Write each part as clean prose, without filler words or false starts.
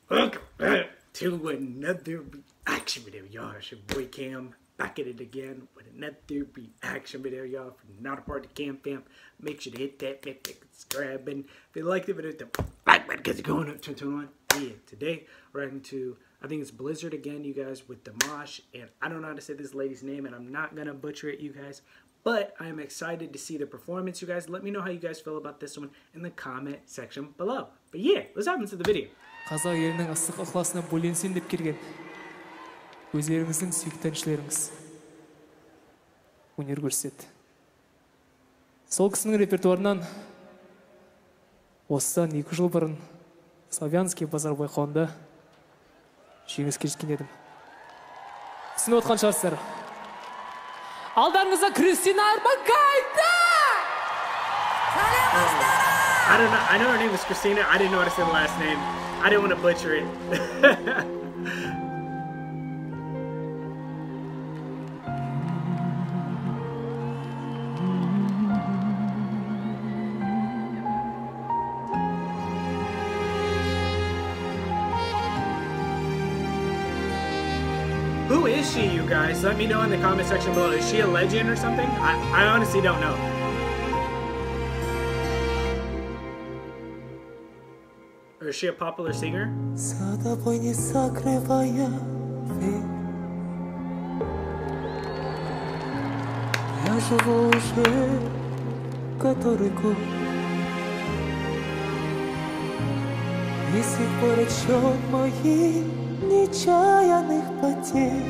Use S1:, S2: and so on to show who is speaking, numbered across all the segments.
S1: Welcome back to another reaction video, y'all. It's your boy Cam back at it again with another reaction video, y'all. If you're not a part of the Cam fam, make sure to hit that subscribe button. If you like the video, hit the like button because it's going up to 1. Yeah, today we're reacting to, I think it's Blizzard again, you guys, with Dimash. And I don't know how to say this lady's name, and I'm not going to butcher it, you guys. But I'm excited to see the performance, you guys. Let me know how you guys feel about this one in the comment section below. But yeah, let's hop into the video.
S2: Қазақ елінің ыстық ықыласына бөленсем деп келген өздеріңіздің сүйікті әншілеріңіз өнер көрсетті. Сол кісінің репертуарынан осыдан 2 жыл бұрын Славянский базар байқауында жеңіске жеткен едім. Түсініп отқан шығарсыздар. Алдарыңызда Kristina Orbakaite!
S1: I know her name is Kristina. I didn't know how to say the last name. I didn't want to butcher it. Who is she, you guys? Let me know in the comment section below. Is she a legend or something? I honestly don't know. Or is she a popular singer?
S3: Нечаянных потерь,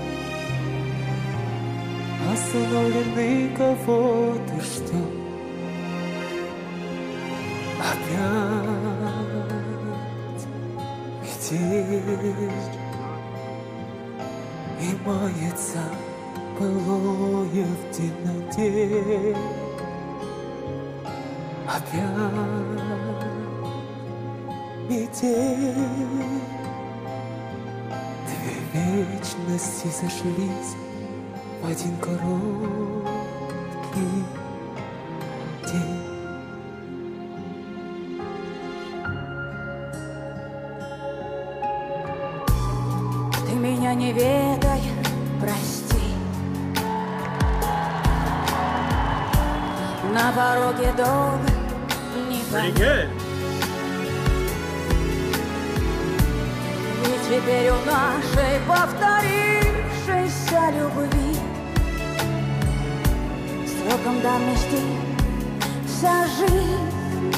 S3: остановленный кого-то ждет опять метель, и мается былое в темноте опять метель. Вечности сошлись в один короткий день. Ты меня не ведай, прости. На пороге долго не
S1: понять.
S3: Теперь у нашей повторившейся любви сроком давности вся жизнь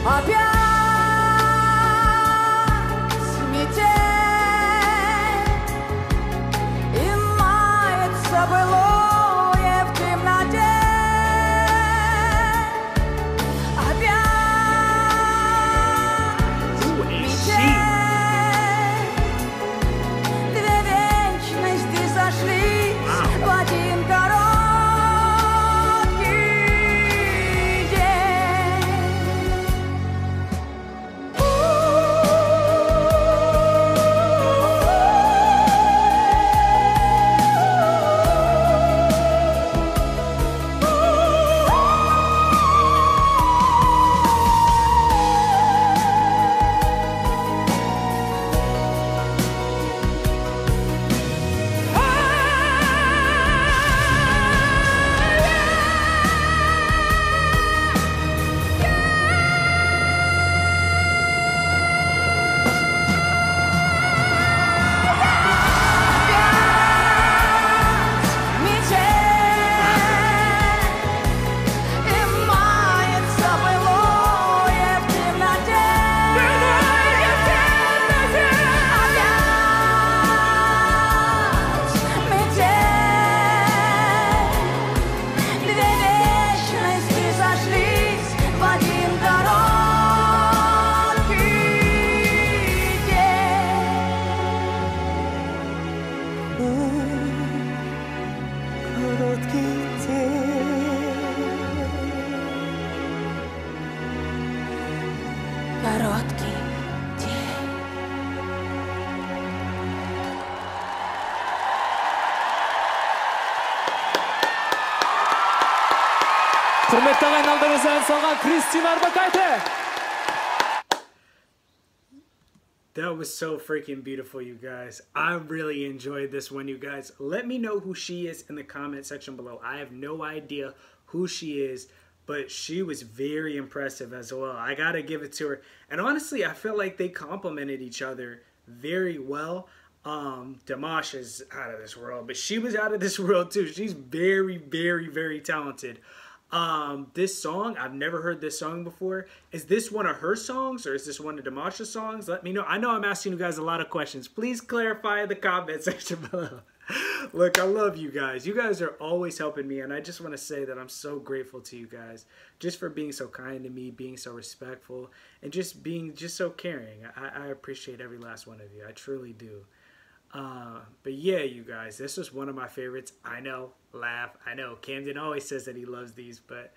S3: опять метель, и мается былое в темноте. Короткий день.
S2: Құрметті ағайын, алдарыңызда ән салған Kristina Orbakaite.
S1: That was so freaking beautiful, you guys. I really enjoyed this one, you guys. Let me know who she is in the comment section below. I have no idea who she is, but she was very impressive as well. I gotta give it to her. And honestly, I feel like they complemented each other very well. Dimash is out of this world, but she was out of this world too. She's very, very, very talented. This song, I've never heard this song before. Is this one of her songs or is this one of Dimash's songs? Let me know. I know I'm asking you guys a lot of questions. Please clarify in the comment section below. Look, I love you guys. You guys are always helping me, and I just want to say that I'm so grateful to you guys just for being so kind to me, being so respectful, and just being just so caring. I appreciate every last one of you. I truly do. But yeah, you guys, this was one of my favorites. I know, laugh. I know Camden always says that he loves these, but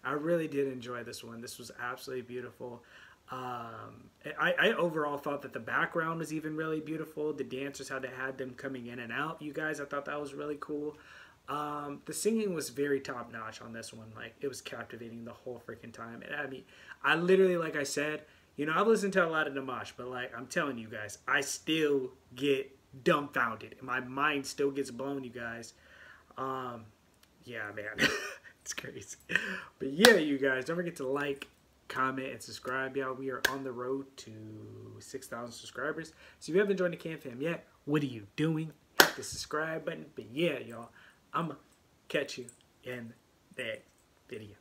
S1: I really did enjoy this one. This was absolutely beautiful. I overall thought that the background was even really beautiful. The dancers, how they had them coming in and out, you guys, I thought that was really cool. The singing was very top notch on this one. Like, it was captivating the whole freaking time. And I mean, I literally, like I said, you know, I've listened to a lot of Dimash, but like, I'm telling you guys, I still get dumbfounded. My mind still gets blown, you guys. Yeah, man. It's crazy. But yeah, you guys, don't forget to like, comment, and subscribe, y'all. We are on the road to 6,000 subscribers. So if you haven't joined the Cam Fam yet, what are you doing? Hit the subscribe button. But yeah, y'all, I'm going to catch you in that video.